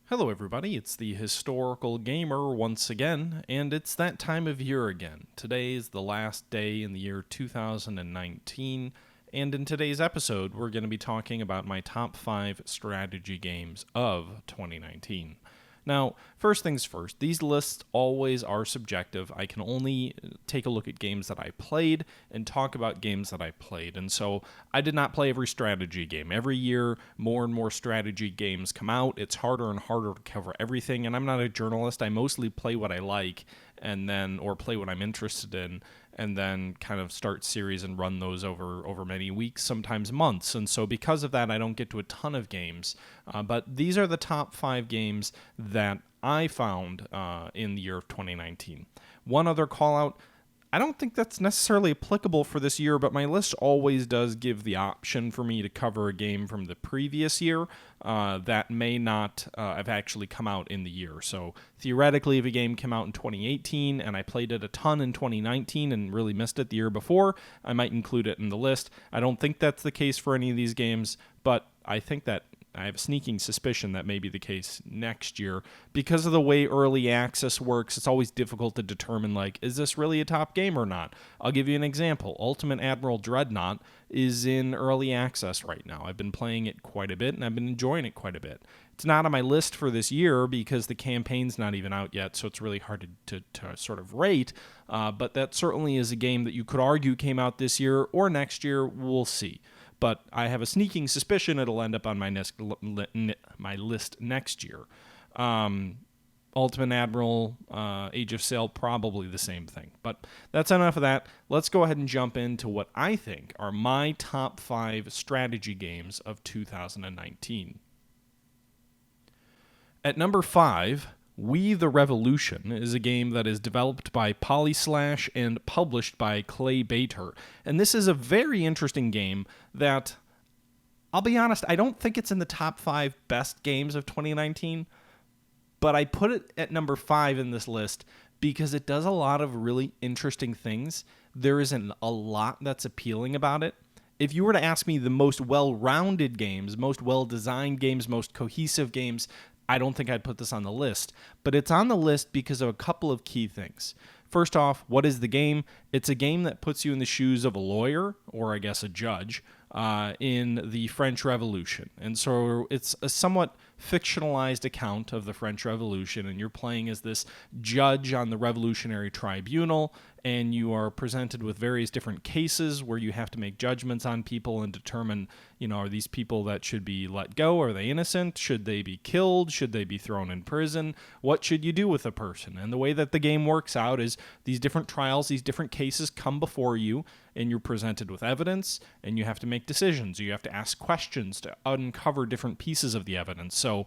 Hello, everybody. It's the Historical Gamer once again, and it's that time of year again. Today is the last day in the year 2019, and in today's episode, we're going to be talking about my top 5 strategy games of 2019. Now, first things first, these lists always are subjective. I can only take a look at games that I played and talk about games that I played. And so I did not play every strategy game. Every year, more and more strategy games come out. It's harder and harder to cover everything. And I'm not a journalist. I mostly play what I like or play what I'm interested in, and then kind of start series and run those over many weeks, sometimes months. And so because of that, I don't get to a ton of games. But these are the top 5 games that I found in the year of 2019. One other call out, I don't think that's necessarily applicable for this year, but my list always does give the option for me to cover a game from the previous year that may not have actually come out in the year. So theoretically, if a game came out in 2018 and I played it a ton in 2019 and really missed it the year before, I might include it in the list. I don't think that's the case for any of these games, but I think that I have a sneaking suspicion that may be the case next year. Because of the way early access works, it's always difficult to determine, is this really a top game or not? I'll give you an example. Ultimate Admiral Dreadnought is in early access right now. I've been playing it quite a bit, and I've been enjoying it quite a bit. It's not on my list for this year because the campaign's not even out yet, so it's really hard to sort of rate. But that certainly is a game that you could argue came out this year or next year. We'll see. But I have a sneaking suspicion it'll end up on my list next year. Ultimate Admiral, Age of Sail, probably the same thing. But that's enough of that. Let's go ahead and jump into what I think are my top 5 strategy games of 2019. At number 5... We the Revolution is a game that is developed by Polyslash and published by Clay Bater. And this is a very interesting game that, I'll be honest, I don't think it's in the top 5 best games of 2019, but I put it at number 5 in this list because it does a lot of really interesting things. There isn't a lot that's appealing about it. If you were to ask me the most well-rounded games, most well-designed games, most cohesive games, I don't think I'd put this on the list, but it's on the list because of a couple of key things. First off, what is the game? It's a game that puts you in the shoes of a lawyer, or I guess a judge, in the French Revolution. And so it's a somewhat fictionalized account of the French Revolution, and you're playing as this judge on the Revolutionary Tribunal, and you are presented with various different cases where you have to make judgments on people and determine, are these people that should be let go? Are they innocent? Should they be killed? Should they be thrown in prison? What should you do with a person? And the way that the game works out is these different trials, these different cases come before you, and you're presented with evidence, and you have to make decisions. You have to ask questions to uncover different pieces of the evidence. So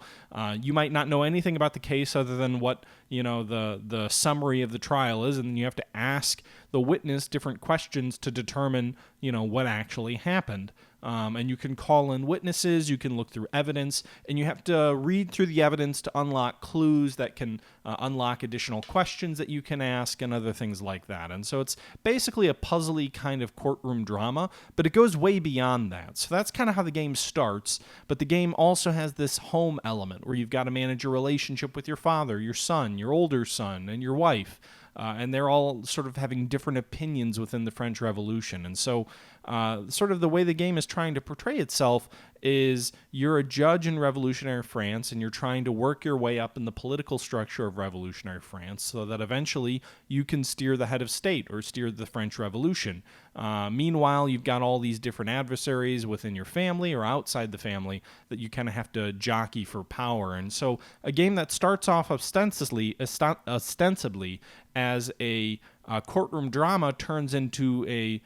you might not know anything about the case other than what the summary of the trial is, and then you have to ask the witness different questions to determine what actually happened. And you can call in witnesses, you can look through evidence, and you have to read through the evidence to unlock clues that can unlock additional questions that you can ask and other things like that. And so it's basically a puzzly kind of courtroom drama, but it goes way beyond that. So that's kind of how the game starts, but the game also has this home element where you've got to manage your relationship with your father, your son, your older son, and your wife. And they're all sort of having different opinions within the French Revolution. And so sort of the way the game is trying to portray itself is you're a judge in revolutionary France, and you're trying to work your way up in the political structure of revolutionary France so that eventually you can steer the head of state or steer the French Revolution. Meanwhile, you've got all these different adversaries within your family or outside the family that you kind of have to jockey for power. And so a game that starts off ostensibly as a courtroom drama turns into a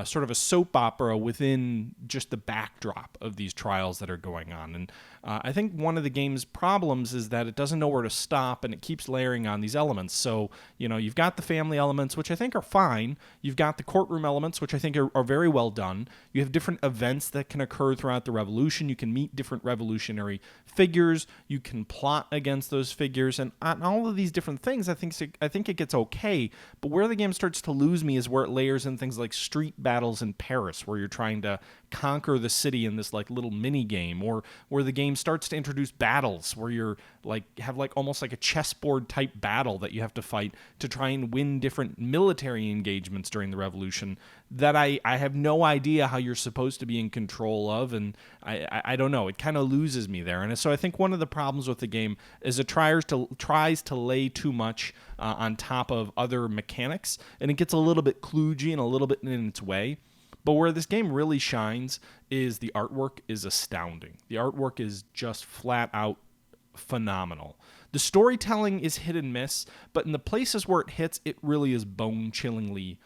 sort of a soap opera within just the backdrop of these trials that are going on. And I think one of the game's problems is that it doesn't know where to stop, and it keeps layering on these elements. So, you've got the family elements, which I think are fine. You've got the courtroom elements, which I think are very well done. You have different events that can occur throughout the revolution. You can meet different revolutionary figures. You can plot against those figures. And on all of these different things, I think it gets okay. But where the game starts to lose me is where it layers in things like street battles in Paris, where you're trying to conquer the city in this like little mini game, or where the game starts to introduce battles where you're like have like almost like a chessboard type battle that you have to fight to try and win different military engagements during the revolution that I have no idea how you're supposed to be in control of, and I don't know, it kind of loses me there. And so I think one of the problems with the game is it tries to lay too much on top of other mechanics, and it gets a little bit kludgy and a little bit in its way. But where this game really shines is the artwork is astounding. The artwork is just flat out phenomenal. The storytelling is hit and miss, but in the places where it hits, it really is bone-chillingly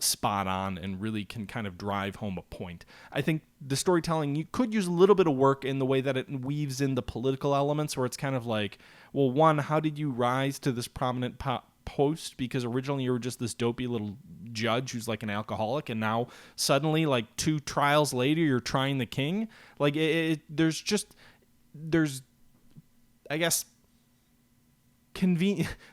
spot on and really can kind of drive home a point. I think the storytelling, you could use a little bit of work in the way that it weaves in the political elements, where it's kind of like, well, one, how did you rise to this prominent post? Because originally you were just this dopey little judge who's like an alcoholic, and now suddenly, like 2 trials later, you're trying the king. Like there's I guess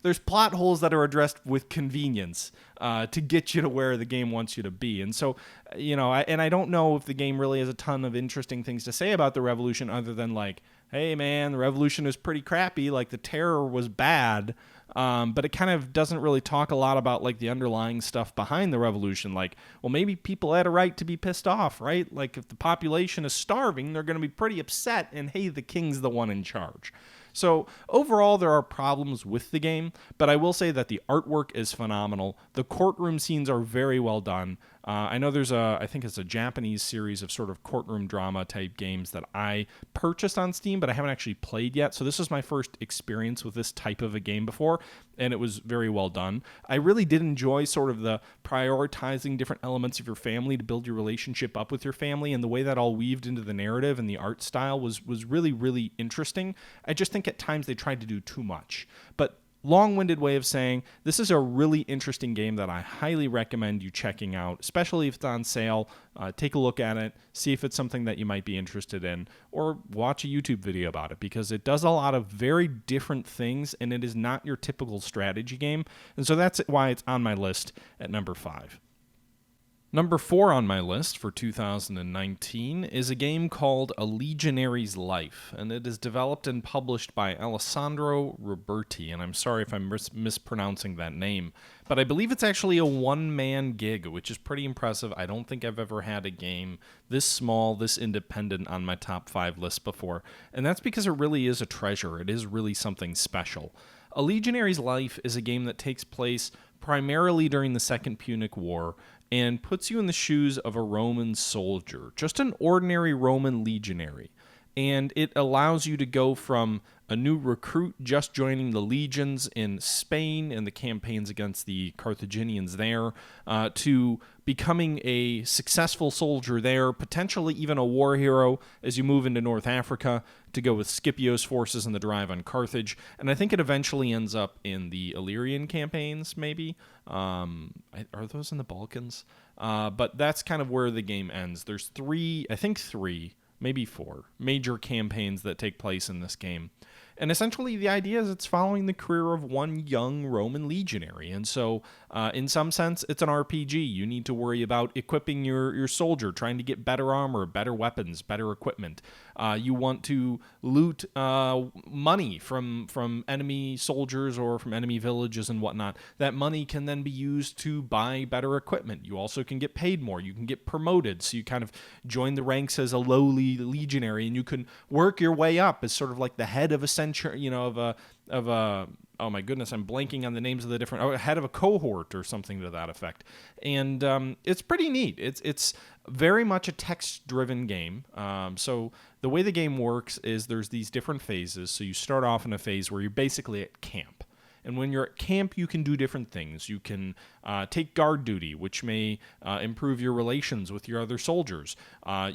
there's plot holes that are addressed with convenience to get you to where the game wants you to be. And so, I don't know if the game really has a ton of interesting things to say about the revolution other than like, hey man, the revolution is pretty crappy, like the terror was bad, but it kind of doesn't really talk a lot about like the underlying stuff behind the revolution. Like, well, maybe people had a right to be pissed off, right? Like if the population is starving, they're going to be pretty upset, and hey, the king's the one in charge. So overall, there are problems with the game, but I will say that the artwork is phenomenal. The courtroom scenes are very well done. I know I think it's a Japanese series of sort of courtroom drama type games that I purchased on Steam, but I haven't actually played yet. So this is my first experience with this type of a game before, and it was very well done. I really did enjoy sort of the prioritizing different elements of your family to build your relationship up with your family, and the way that all weaved into the narrative and the art style was really, really interesting. I just think at times they tried to do too much. But long-winded way of saying this is a really interesting game that I highly recommend you checking out, especially if it's on sale. Take a look at it, see if it's something that you might be interested in, or watch a YouTube video about it, because it does a lot of very different things, and it is not your typical strategy game. And so that's why it's on my list at number 5. Number 4 on my list for 2019 is a game called A Legionary's Life, and it is developed and published by Alessandro Roberti, and I'm sorry if I'm mispronouncing that name, but I believe it's actually a one-man gig, which is pretty impressive. I don't think I've ever had a game this small, this independent on my top 5 list before, and that's because it really is a treasure. It is really something special. A Legionary's Life is a game that takes place primarily during the Second Punic War, and puts you in the shoes of a Roman soldier, just an ordinary Roman legionary. And it allows you to go from a new recruit just joining the legions in Spain and the campaigns against the Carthaginians there, to becoming a successful soldier there, potentially even a war hero as you move into North Africa to go with Scipio's forces in the drive on Carthage. And I think it eventually ends up in the Illyrian campaigns, maybe. Are those in the Balkans? But that's kind of where the game ends. There's three, maybe 4 major campaigns that take place in this game. And essentially the idea is it's following the career of one young Roman legionary. And so in some sense, it's an RPG. You need to worry about equipping your soldier, trying to get better armor, better weapons, better equipment. You want to loot money from enemy soldiers or from enemy villages and whatnot. That money can then be used to buy better equipment. You also can get paid more. You can get promoted. So you kind of join the ranks as a lowly legionary, and you can work your way up as sort of like the head of a century, of a oh my goodness, I'm blanking on the names of the different, head of a cohort or something to that effect. And it's pretty neat. It's very much a text-driven game. So the way the game works is there's these different phases. So you start off in a phase where you're basically at camp. And when you're at camp, you can do different things. You can take guard duty, which may improve your relations with your other soldiers.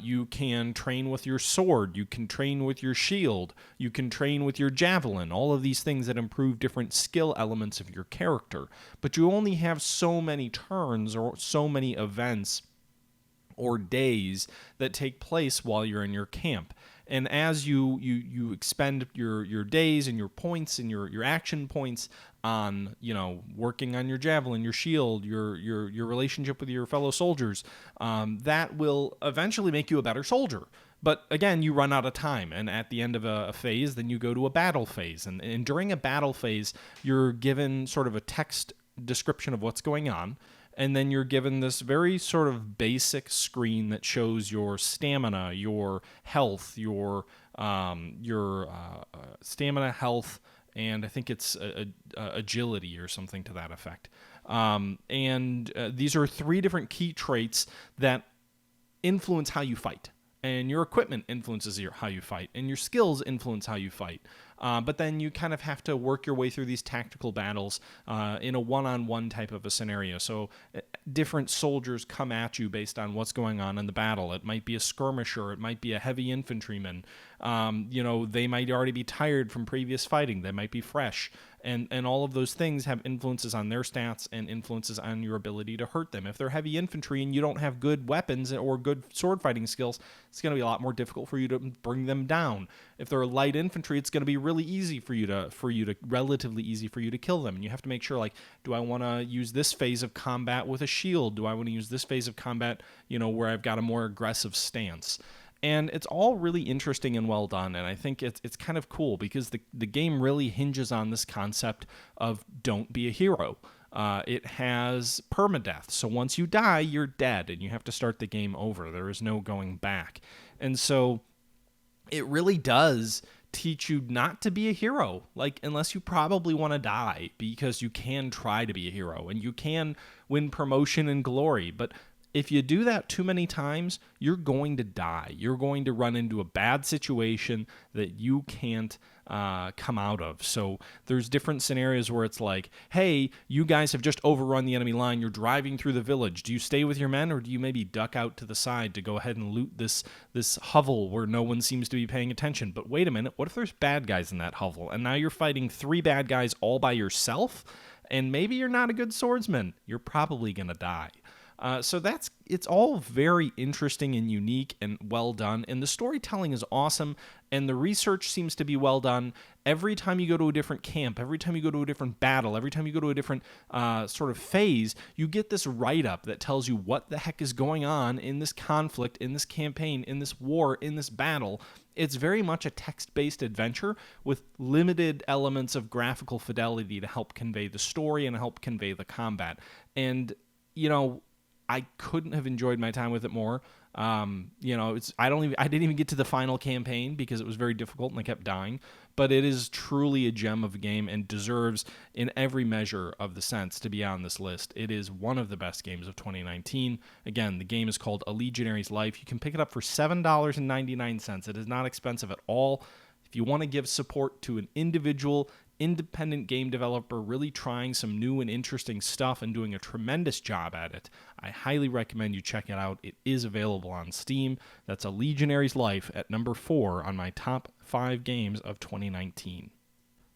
You can train with your sword. You can train with your shield. You can train with your javelin. All of these things that improve different skill elements of your character. But you only have so many turns or so many events or days that take place while you're in your camp. And as you expend your days and your points and your action points on working on your javelin, your shield, your relationship with your fellow soldiers, that will eventually make you a better soldier. But again, you run out of time, and at the end of a phase, then you go to a battle phase. And during a battle phase, you're given sort of a text description of what's going on, and then you're given this very sort of basic screen that shows your stamina, your health, your stamina, health, and I think it's agility or something to that effect. These are 3 different key traits that influence how you fight. And your equipment influences how you fight, and your skills influence how you fight. But then you kind of have to work your way through these tactical battles in a one-on-one type of a scenario. So different soldiers come at you based on what's going on in the battle. It might be a skirmisher. It might be a heavy infantryman. They might already be tired from previous fighting. They might be fresh. And all of those things have influences on their stats and influences on your ability to hurt them. If they're heavy infantry and you don't have good weapons or good sword fighting skills, it's going to be a lot more difficult for you to bring them down. If they're light infantry, it's going to be relatively easy for you to kill them. And you have to make sure, like, do I want to use this phase of combat with a shield? Do I want to use this phase of combat, where I've got a more aggressive stance? And it's all really interesting and well done, and I think it's kind of cool because the game really hinges on this concept of don't be a hero. It has permadeath, so once you die, you're dead, and you have to start the game over. There is no going back. And so it really does teach you not to be a hero, like, unless you probably want to die, because you can try to be a hero, and you can win promotion and glory, but if you do that too many times, you're going to die. You're going to run into a bad situation that you can't come out of. So there's different scenarios where it's like, hey, you guys have just overrun the enemy line. You're driving through the village. Do you stay with your men, or do you maybe duck out to the side to go ahead and loot this hovel where no one seems to be paying attention? But wait a minute, what if there's bad guys in that hovel? And now you're fighting 3 bad guys all by yourself? And maybe you're not a good swordsman. You're probably going to die. So it's all very interesting and unique and well done, and the storytelling is awesome, and the research seems to be well done. Every time you go to a different camp, every time you go to a different battle, every time you go to a different sort of phase, you get this write-up that tells you what the heck is going on in this conflict, in this campaign, in this war, in this battle. It's very much a text-based adventure with limited elements of graphical fidelity to help convey the story and help convey the combat. And, I couldn't have enjoyed my time with it more. I didn't even get to the final campaign because it was very difficult and I kept dying. But it is truly a gem of a game and deserves, in every measure of the sense, to be on this list. It is one of the best games of 2019. Again, the game is called A Legionary's Life. You can pick it up for $7.99. It is not expensive at all. If you want to give support to an individual independent game developer really trying some new and interesting stuff and doing a tremendous job at it, I highly recommend you check it out. It is available on Steam. That's A Legionary's Life at number 4 on my top 5 games of 2019.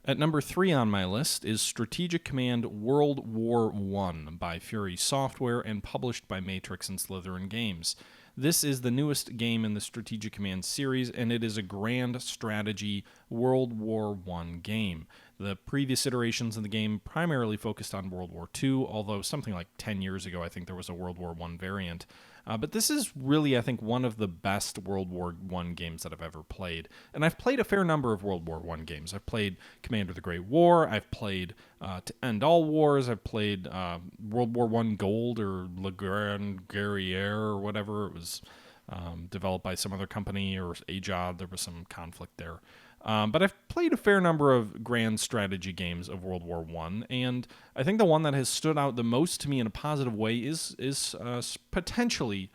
At number 3 on my list is Strategic Command World War I by Fury Software and published by Matrix and Slytherin Games. This is the newest game in the Strategic Command series, and it is a grand strategy World War I game. The previous iterations of the game primarily focused on World War II, although something like 10 years ago I think there was a World War I variant. But this is really, I think, one of the best World War I games that I've ever played. And I've played a fair number of World War I games. I've played Commander of the Great War. I've played To End All Wars. I've played World War I Gold or Le Grand Guerriere or whatever. It was developed by some other company or Ajod. There was some conflict there. But I've played a fair number of grand strategy games of World War I, and I think the one that has stood out the most to me in a positive way is potentially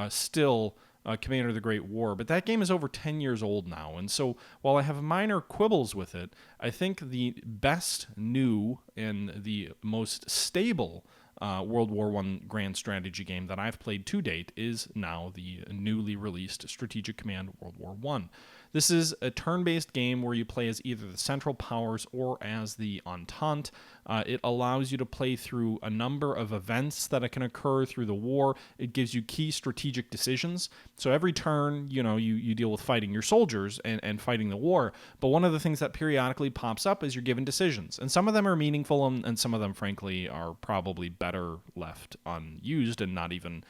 still Commander of the Great War. But that game is over 10 years old now, and so while I have minor quibbles with it, I think the best new and the most stable World War I grand strategy game that I've played to date is now the newly released Strategic Command World War I. This is a turn-based game where you play as either the Central Powers or as the Entente. It allows you to play through a number of events that can occur through the war. It gives you key strategic decisions. So every turn, you deal with fighting your soldiers and fighting the war. But one of the things that periodically pops up is you're given decisions. And some of them are meaningful, and some of them, frankly, are probably better left unused and not even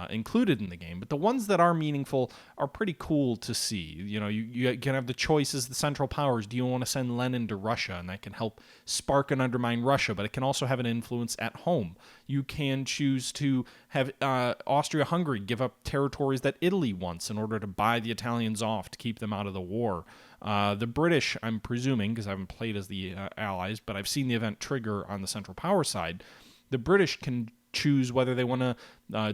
included in the game. But the ones that are meaningful are pretty cool to see. You can have the choice as the Central Powers. Do you want to send Lenin to Russia? And that can help spark and undermine Russia, but it can also have an influence at home. You can choose to have Austria-Hungary give up territories that Italy wants in order to buy the Italians off to keep them out of the war. The British, I'm presuming, because I haven't played as the Allies, but I've seen the event trigger on the Central Power side. The British can choose whether they want to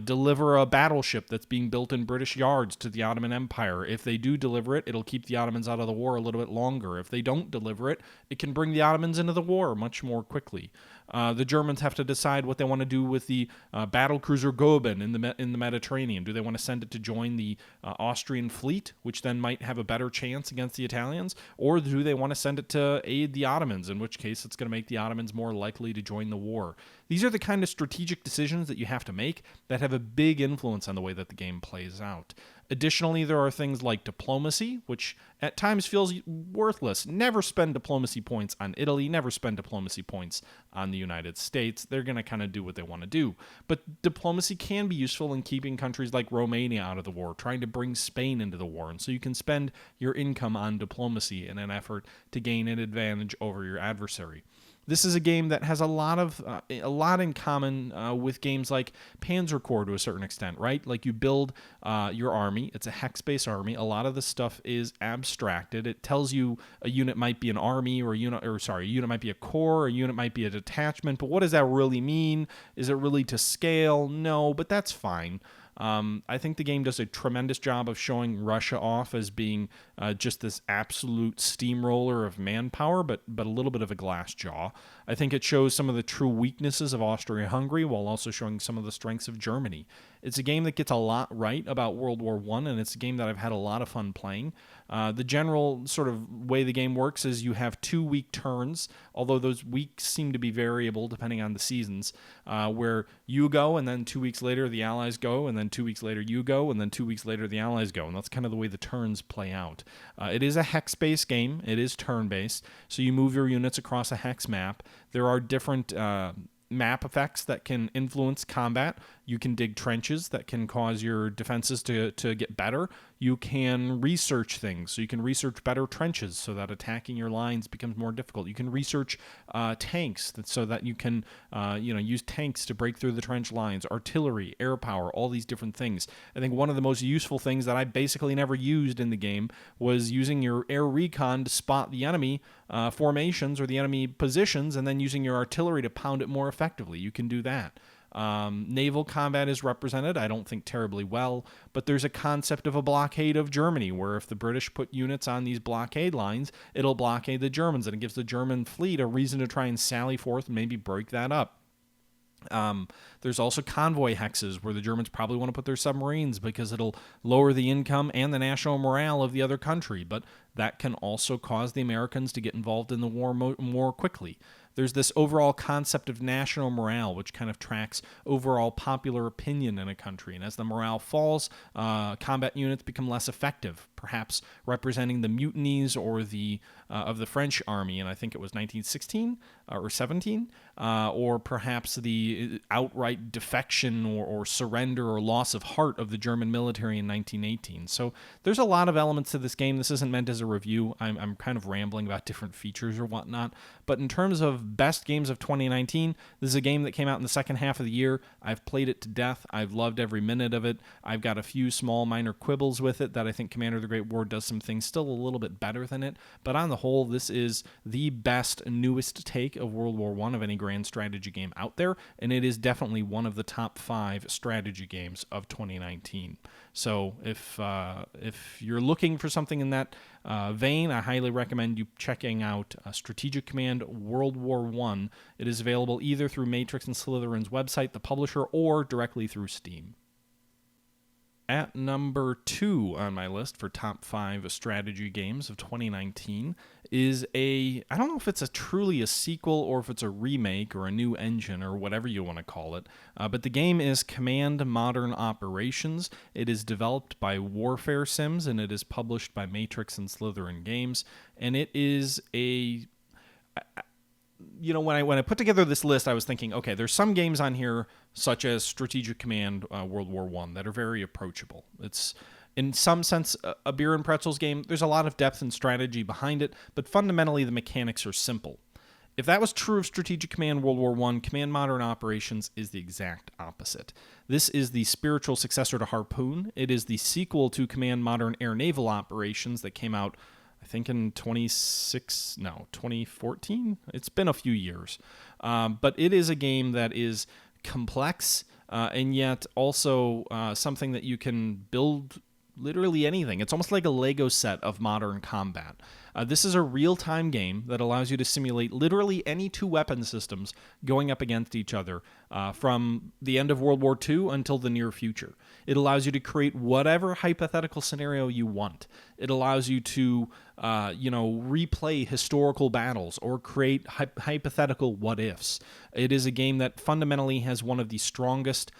deliver a battleship that's being built in British yards to the Ottoman Empire. If they do deliver it, it'll keep the Ottomans out of the war a little bit longer. If they don't deliver it, it can bring the Ottomans into the war much more quickly. The Germans have to decide what they want to do with the battlecruiser Goeben in the Mediterranean. Do they want to send it to join the Austrian fleet, which then might have a better chance against the Italians, or do they want to send it to aid the Ottomans, in which case it's going to make the Ottomans more likely to join the war? These are the kind of strategic decisions that you have to make that have a big influence on the way that the game plays out. Additionally, there are things like diplomacy, which at times feels worthless. Never spend diplomacy points on Italy, never spend diplomacy points on the United States. They're going to kind of do what they want to do. But diplomacy can be useful in keeping countries like Romania out of the war, trying to bring Spain into the war. And so you can spend your income on diplomacy in an effort to gain an advantage over your adversary. This is a game that has a lot in common with games like Panzer Corps to a certain extent, right? Like you build your army. It's a hex-based army. A lot of the stuff is abstracted. It tells you a unit might be an army, a unit might be a corps, a unit might be a detachment. But what does that really mean? Is it really to scale? No, but that's fine. I think the game does a tremendous job of showing Russia off as being just this absolute steamroller of manpower, but a little bit of a glass jaw. I think it shows some of the true weaknesses of Austria-Hungary while also showing some of the strengths of Germany. It's a game that gets a lot right about World War I, and it's a game that I've had a lot of fun playing. The general sort of way the game works is you have 2 week turns, although those weeks seem to be variable depending on the seasons, where you go, and then 2 weeks later the Allies go, and then 2 weeks later you go, and then 2 weeks later the Allies go, and that's kind of the way the turns play out. It is a hex-based game. It is turn-based, so you move your units across a hex map. There are different map effects that can influence combat. You can dig trenches that can cause your defenses to get better. You can research things. So you can research better trenches so that attacking your lines becomes more difficult. You can research tanks so that you can use tanks to break through the trench lines, artillery, air power, all these different things. I think one of the most useful things that I basically never used in the game was using your air recon to spot the enemy formations or the enemy positions, and then using your artillery to pound it more effectively. You can do that. Naval combat is represented, I don't think terribly well, but there's a concept of a blockade of Germany, where if the British put units on these blockade lines, it'll blockade the Germans, and it gives the German fleet a reason to try and sally forth and maybe break that up. There's also convoy hexes where the Germans probably want to put their submarines because it'll lower the income and the national morale of the other country, but that can also cause the Americans to get involved in the war more quickly. There's this overall concept of national morale, which kind of tracks overall popular opinion in a country. And as the morale falls, combat units become less effective, perhaps representing the mutinies or of the French army, and I think it was 1916 or 17, or perhaps the outright defection or surrender or loss of heart of the German military in 1918. So there's a lot of elements to this game. This isn't meant as a review. I'm kind of rambling about different features or whatnot. But in terms of best games of 2019, this is a game that came out in the second half of the year. I've played it to death. I've loved every minute of it. I've got a few small minor quibbles with it that I think Commander of the Great War does some things still a little bit better than it. But on the whole, this is the best, newest take of World War I of any grand strategy game out there, and it is definitely one of the top 5 strategy games of 2019. So if you're looking for something in that vein, I highly recommend you checking out Strategic Command World War I. It is available either through Matrix and Slytherin's website, the publisher, or directly through Steam. At number 2 on my list for top 5 strategy games of 2019 is I don't know if it's truly a sequel or if it's a remake or a new engine or whatever you want to call it, but the game is Command Modern Operations. It is developed by Warfare Sims, and it is published by Matrix and Slytherin Games, and it is when I put together this list, I was thinking, okay, there's some games on here, such as Strategic Command World War I, that are very approachable. It's, in some sense, a beer and pretzels game. There's a lot of depth and strategy behind it, but fundamentally the mechanics are simple. If that was true of Strategic Command World War I, Command Modern Operations is the exact opposite. This is the spiritual successor to Harpoon. It is the sequel to Command Modern Air Naval Operations that came out, I think, in 2014. It's been a few years. But it is a game that is complex and yet also something that you can build literally anything. It's almost like a Lego set of modern combat. This is a real-time game that allows you to simulate literally any two weapon systems going up against each other from the end of World War II until the near future. It allows you to create whatever hypothetical scenario you want. It allows you to, replay historical battles or create hypothetical what-ifs. It is a game that fundamentally has one of the strongest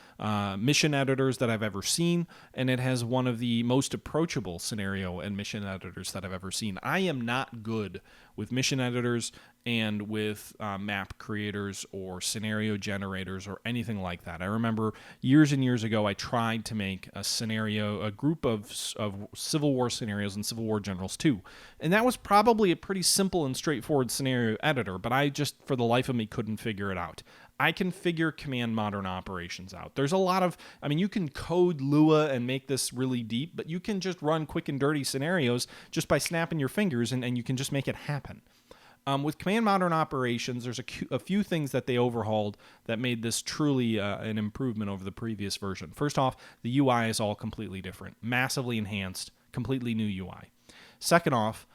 mission editors that I've ever seen, and it has one of the most approachable scenario and mission editors that I've ever seen. I am not good with mission editors and with map creators or scenario generators or anything like that. I remember years and years ago I tried to make a group of Civil War scenarios and Civil War generals too. And that was probably a pretty simple and straightforward scenario editor, but I just, for the life of me, couldn't figure it out. I can figure Command Modern Operations out. There's a lot of, you can code Lua and make this really deep, but you can just run quick and dirty scenarios just by snapping your fingers, and you can just make it happen. With Command Modern Operations, there's a few things that they overhauled that made this truly an improvement over the previous version. First off, the UI is all completely different, massively enhanced, completely new UI. Second off,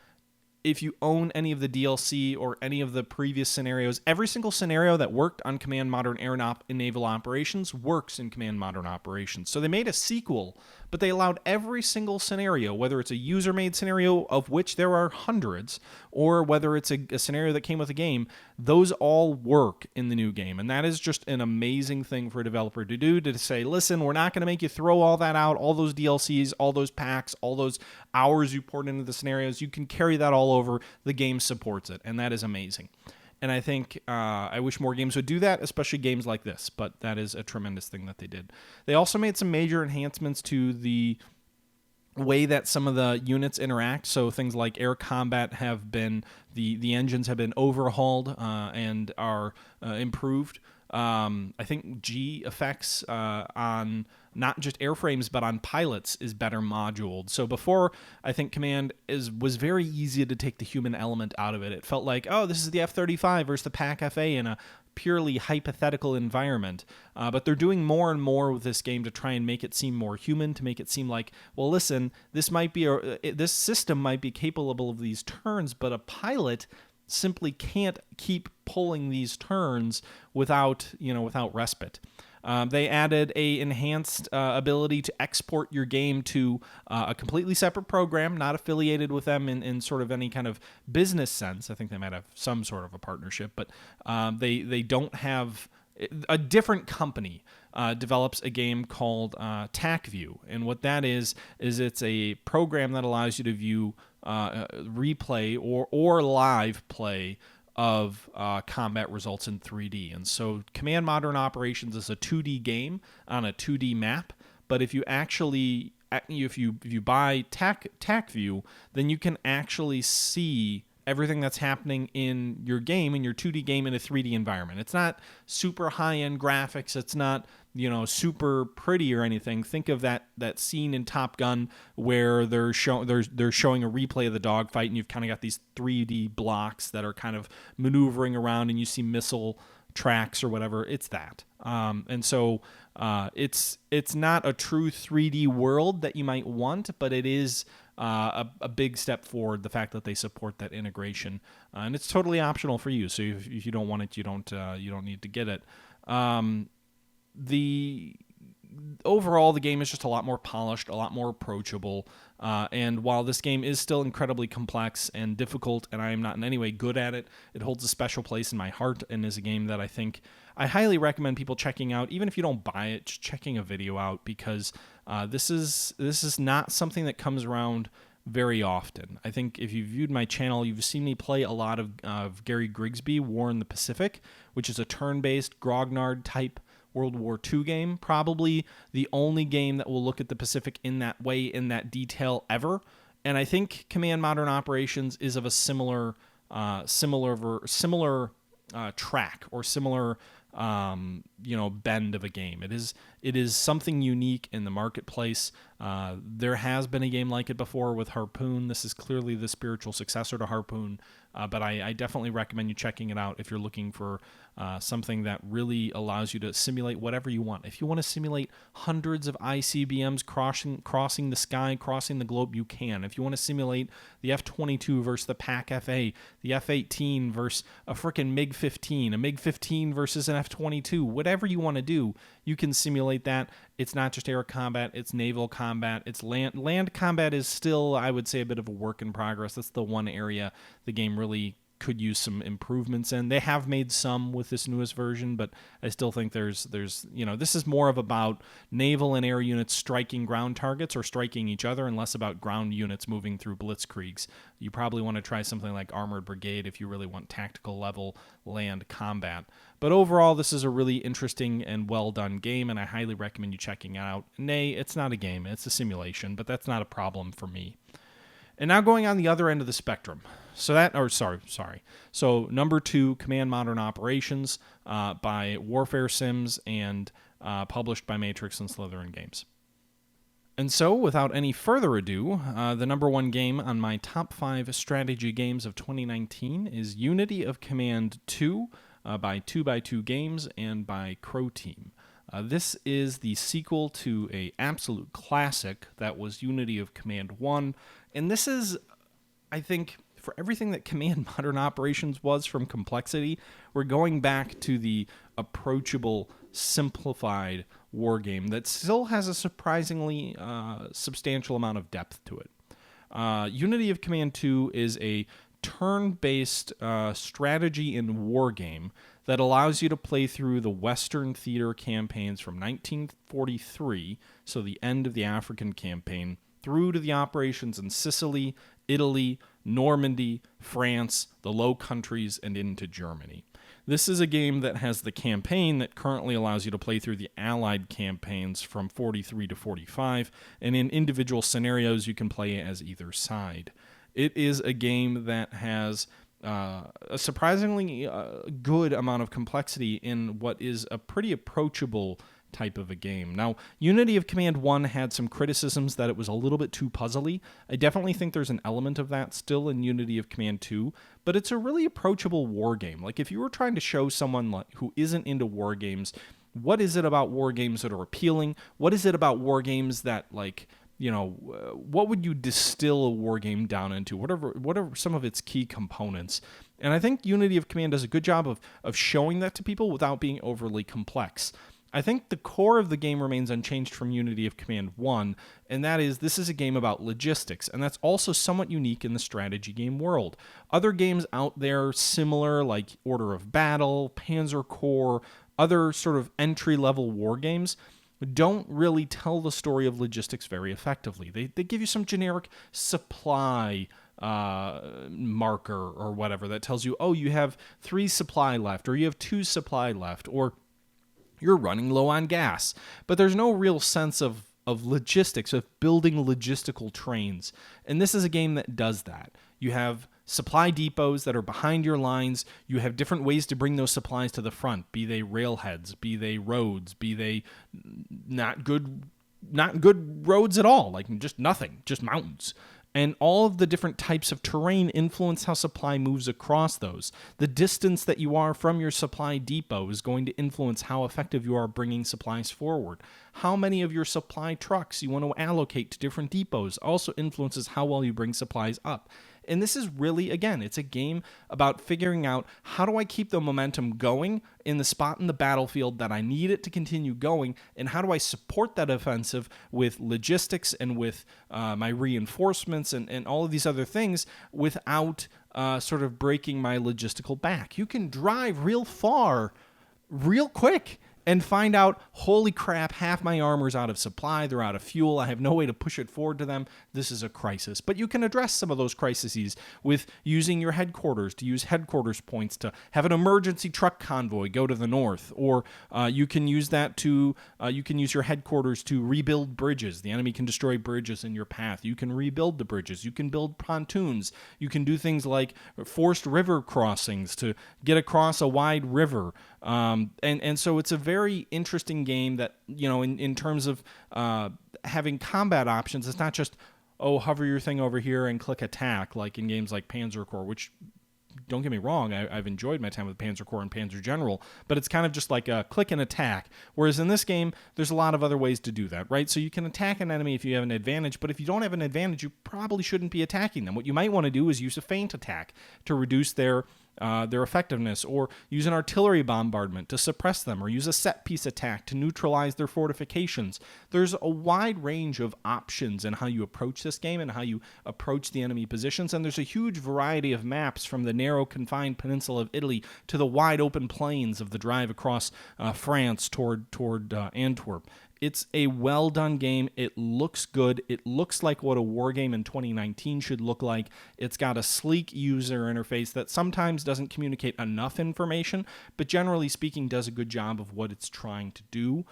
if you own any of the DLC or any of the previous scenarios, every single scenario that worked on Command Modern Air and Naval Operations works in Command Modern Operations. So they made a sequel, but they allowed every single scenario, whether it's a user-made scenario, of which there are hundreds, or whether it's a scenario that came with a game, those all work in the new game. And that is just an amazing thing for a developer to do, to say, listen, we're not going to make you throw all that out, all those DLCs, all those packs, all those hours you poured into the scenarios. You can carry that all over. The game supports it, and that is amazing. And I think I wish more games would do that, especially games like this, but that is a tremendous thing that they did. They also made some major enhancements to the way that some of the units interact. So things like air combat have been, the engines have been overhauled and are improved. I think G effects on not just airframes but on pilots is better moduled. So before, I think Command was very easy to take the human element out of it. It felt like, oh, this is the F-35 versus the PAC-FA in a purely hypothetical environment. But they're doing more and more with this game to try and make it seem more human, to make it seem like, well, listen, this system might be capable of these turns, but a pilot simply can't keep pulling these turns without respite. They added a enhanced ability to export your game to a completely separate program, not affiliated with them in sort of any kind of business sense. I think they might have some sort of a partnership, but they don't have. A different company develops a game called TACView, and what that is it's a program that allows you to view replay or live play of combat results in 3D. And so Command Modern Operations is a 2D game on a 2D map, but if you actually if you buy TACView, then you can actually see everything that's happening in your game, in your 2D game, in a 3D environment. It's not super high-end graphics. It's not, super pretty or anything. Think of that scene in Top Gun where they're showing a replay of the dogfight, and you've kind of got these 3D blocks that are kind of maneuvering around, and you see missile tracks or whatever. It's that. And so it's not a true 3D world that you might want, but it is a big step forward, the fact that they support that integration, and it's totally optional for you. So if you don't want it, you don't need to get it. overall, the game is just a lot more polished, a lot more approachable. And while this game is still incredibly complex and difficult, and I am not in any way good at it, it holds a special place in my heart and is a game that I highly recommend people checking out. Even if you don't buy it, just checking a video out, because this is not something that comes around very often. I think if you've viewed my channel, you've seen me play a lot of Gary Grigsby, War in the Pacific, which is a turn-based Grognard type World War II game, probably the only game that will look at the Pacific in that way, in that detail ever. And I think Command Modern Operations is of a similar track or similar bend of a game. It is something unique in the marketplace. There has been a game like it before with Harpoon. This is clearly the spiritual successor to Harpoon, but I definitely recommend you checking it out if you're looking for something that really allows you to simulate whatever you want. If you want to simulate hundreds of ICBMs crossing the sky, crossing the globe, you can. If you want to simulate the F-22 versus the PAC-FA, the F-18 versus a frickin' MiG-15, a MiG-15 versus an F-22, whatever you want to do, you can simulate that. It's not just air combat, it's naval combat, it's land combat is still, I would say, a bit of a work in progress. That's the one area the game really could use some improvements in. They have made some with this newest version, but I still think there's this is more of about naval and air units striking ground targets or striking each other, and less about ground units moving through blitzkriegs. You probably want to try something like Armored Brigade if you really want tactical level land combat. But overall, this is a really interesting and well done game, and I highly recommend you checking it out. Nay, it's not a game, it's a simulation, but that's not a problem for me. And now going on the other end of the spectrum. So number 2, Command Modern Operations by Warfare Sims and published by Matrix and Slytherin Games. And so, without any further ado, the number 1 game on my top 5 strategy games of 2019 is Unity of Command 2 by 2x2 Games and by Crow Team. This is the sequel to an absolute classic that was Unity of Command 1, and this is, I think, for everything that Command Modern Operations was from complexity, we're going back to the approachable, simplified war game that still has a surprisingly substantial amount of depth to it. Unity of Command 2 is a turn-based strategy and war game that allows you to play through the Western theater campaigns from 1943, so the end of the African campaign, through to the operations in Sicily, Italy, Normandy, France, the Low Countries, and into Germany. This is a game that has the campaign that currently allows you to play through the Allied campaigns from 43 to 45, and in individual scenarios you can play as either side. It is a game that has a surprisingly good amount of complexity in what is a pretty approachable type of a game. Now, Unity of Command 1 had some criticisms that it was a little bit too puzzly. I definitely think there's an element of that still in Unity of Command 2, but it's a really approachable war game. Like, if you were trying to show someone who isn't into war games, what is it about war games that are appealing? What is it about war games that, what would you distill a war game down into? What are some of its key components? And I think Unity of Command does a good job of showing that to people without being overly complex. I think the core of the game remains unchanged from Unity of Command 1, and that is, this is a game about logistics, and that's also somewhat unique in the strategy game world. Other games out there similar, like Order of Battle, Panzer Corps, other sort of entry-level war games, don't really tell the story of logistics very effectively. They give you some generic supply marker or whatever that tells you, oh, you have 3 supply left, or you have 2 supply left, or you're running low on gas. But there's no real sense of logistics, of building logistical trains. And this is a game that does that. You have supply depots that are behind your lines. You have different ways to bring those supplies to the front, be they railheads, be they roads, be they not good roads at all, like just nothing, just mountains. And all of the different types of terrain influence how supply moves across those. The distance that you are from your supply depot is going to influence how effective you are bringing supplies forward. How many of your supply trucks you want to allocate to different depots also influences how well you bring supplies up. And this is really, again, it's a game about figuring out how do I keep the momentum going in the spot in the battlefield that I need it to continue going, and how do I support that offensive with logistics and with my reinforcements and all of these other things without sort of breaking my logistical back. You can drive real far real quick and find out, holy crap, half my armor's out of supply, they're out of fuel, I have no way to push it forward to them, this is a crisis. But you can address some of those crises with using your headquarters, to use headquarters points to have an emergency truck convoy go to the north, or you can use that to, you can use your headquarters to rebuild bridges. The enemy can destroy bridges in your path. You can rebuild the bridges. You can build pontoons. You can do things like forced river crossings to get across a wide river. And so it's a very interesting game that, you know, in terms of having combat options, it's not just, oh, hover your thing over here and click attack, like in games like Panzer Corps, which, don't get me wrong, I've enjoyed my time with Panzer Corps and Panzer General, but it's kind of just like a click and attack. Whereas in this game, there's a lot of other ways to do that, right? So you can attack an enemy if you have an advantage, but if you don't have an advantage, you probably shouldn't be attacking them. What you might want to do is use a feint attack to reduce their effectiveness, or use an artillery bombardment to suppress them, or use a set-piece attack to neutralize their fortifications. There's a wide range of options in how you approach this game and how you approach the enemy positions, and there's a huge variety of maps from the narrow, confined peninsula of Italy to the wide open plains of the drive across France toward Antwerp. It's a well-done game. It looks good. It looks like what a war game in 2019 should look like. It's got a sleek user interface that sometimes doesn't communicate enough information, but generally speaking does a good job of what it's trying to do.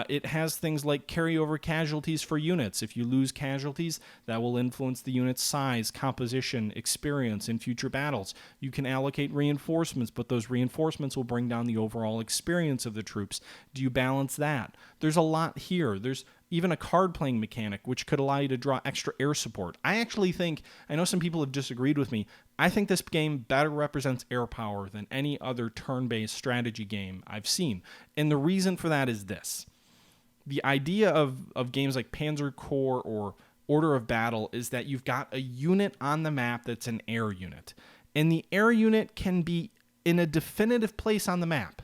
It has things like carryover casualties for units. If you lose casualties, that will influence the unit's size, composition, experience in future battles. You can allocate reinforcements, but those reinforcements will bring down the overall experience of the troops. Do you balance that? There's a lot here. There's even a card-playing mechanic, which could allow you to draw extra air support. I actually think, I know some people have disagreed with me, I think this game better represents air power than any other turn-based strategy game I've seen. And the reason for that is this. The idea of games like Panzer Corps or Order of Battle is that you've got a unit on the map that's an air unit. And the air unit can be in a definitive place on the map.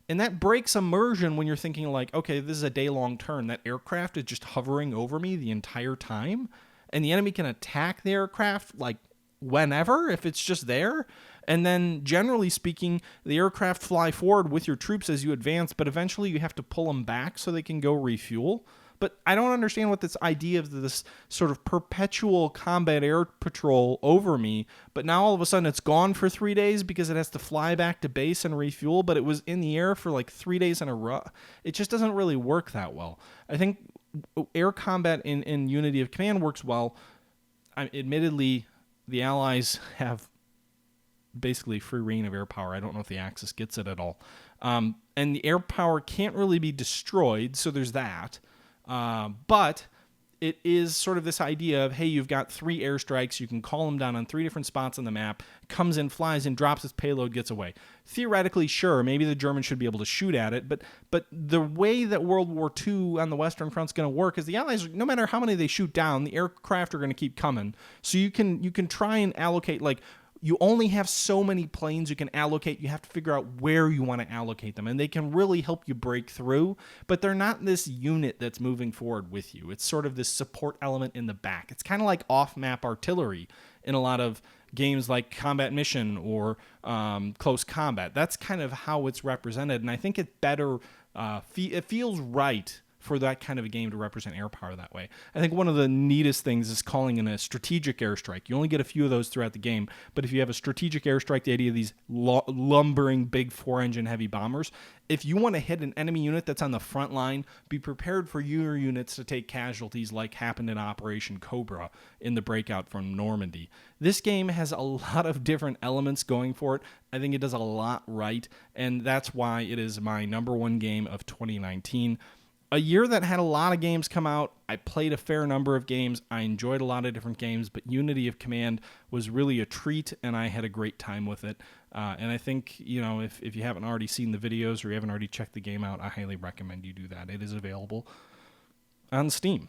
And that breaks immersion when you're thinking like, okay, this is a day-long turn. That aircraft is just hovering over me the entire time. And the enemy can attack the aircraft like whenever, if it's just there. And then, generally speaking, the aircraft fly forward with your troops as you advance, but eventually you have to pull them back so they can go refuel. But I don't understand what this idea of this sort of perpetual combat air patrol over me, but now all of a sudden it's gone for 3 days because it has to fly back to base and refuel, but it was in the air for like 3 days in a row. It just doesn't really work that well. I think air combat in Unity of Command works well. Admittedly, the Allies have basically free reign of air power. I don't know if the Axis gets it at all. And the air power can't really be destroyed, so there's that. But it is sort of this idea of, hey, you've got 3 airstrikes, you can call them down on 3 different spots on the map, comes in, flies in, drops its payload, gets away. Theoretically, sure, maybe the Germans should be able to shoot at it, but the way that World War II on the Western Front's going to work is the Allies, no matter how many they shoot down, the aircraft are going to keep coming. So you can try and allocate, like, you only have so many planes you can allocate. You have to figure out where you want to allocate them. And they can really help you break through, but they're not this unit that's moving forward with you. It's sort of this support element in the back. It's kind of like off-map artillery in a lot of games like Combat Mission or Close Combat. That's kind of how it's represented. And I think it better, it feels right for that kind of a game to represent air power that way. I think one of the neatest things is calling in a strategic airstrike. You only get a few of those throughout the game, but if you have a strategic airstrike, the idea of these lumbering big 4-engine heavy bombers, if you want to hit an enemy unit that's on the front line, be prepared for your units to take casualties like happened in Operation Cobra in the breakout from Normandy. This game has a lot of different elements going for it. I think it does a lot right, and that's why it is my number one game of 2019. A year that had a lot of games come out. I played a fair number of games. I enjoyed a lot of different games, but Unity of Command was really a treat, and I had a great time with it. And I think, you know, if you haven't already seen the videos or you haven't already checked the game out, I highly recommend you do that. It is available on Steam.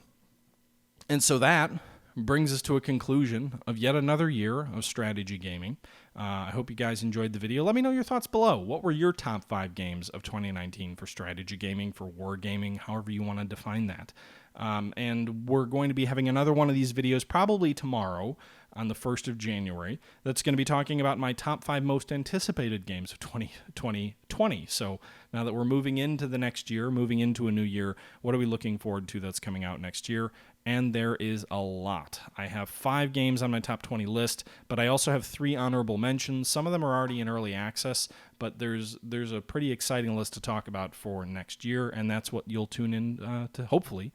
And so that brings us to a conclusion of yet another year of strategy gaming. I hope you guys enjoyed the video. Let me know your thoughts below. What were your top 5 games of 2019 for strategy gaming, for war gaming, however you want to define that? And we're going to be having another one of these videos probably tomorrow on the 1st of January that's going to be talking about my top 5 most anticipated games of 2020. So now that we're moving into the next year, moving into a new year, what are we looking forward to that's coming out next year? And there is a lot. I have 5 games on my top 20 list, but I also have 3 honorable mentions. Some of them are already in early access, but there's a pretty exciting list to talk about for next year, and that's what you'll tune in to, hopefully,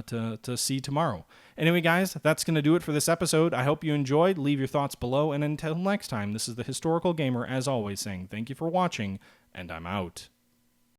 to see tomorrow. Anyway, guys, that's going to do it for this episode. I hope you enjoyed. Leave your thoughts below, and until next time, this is the Historical Gamer, as always, saying thank you for watching, and I'm out.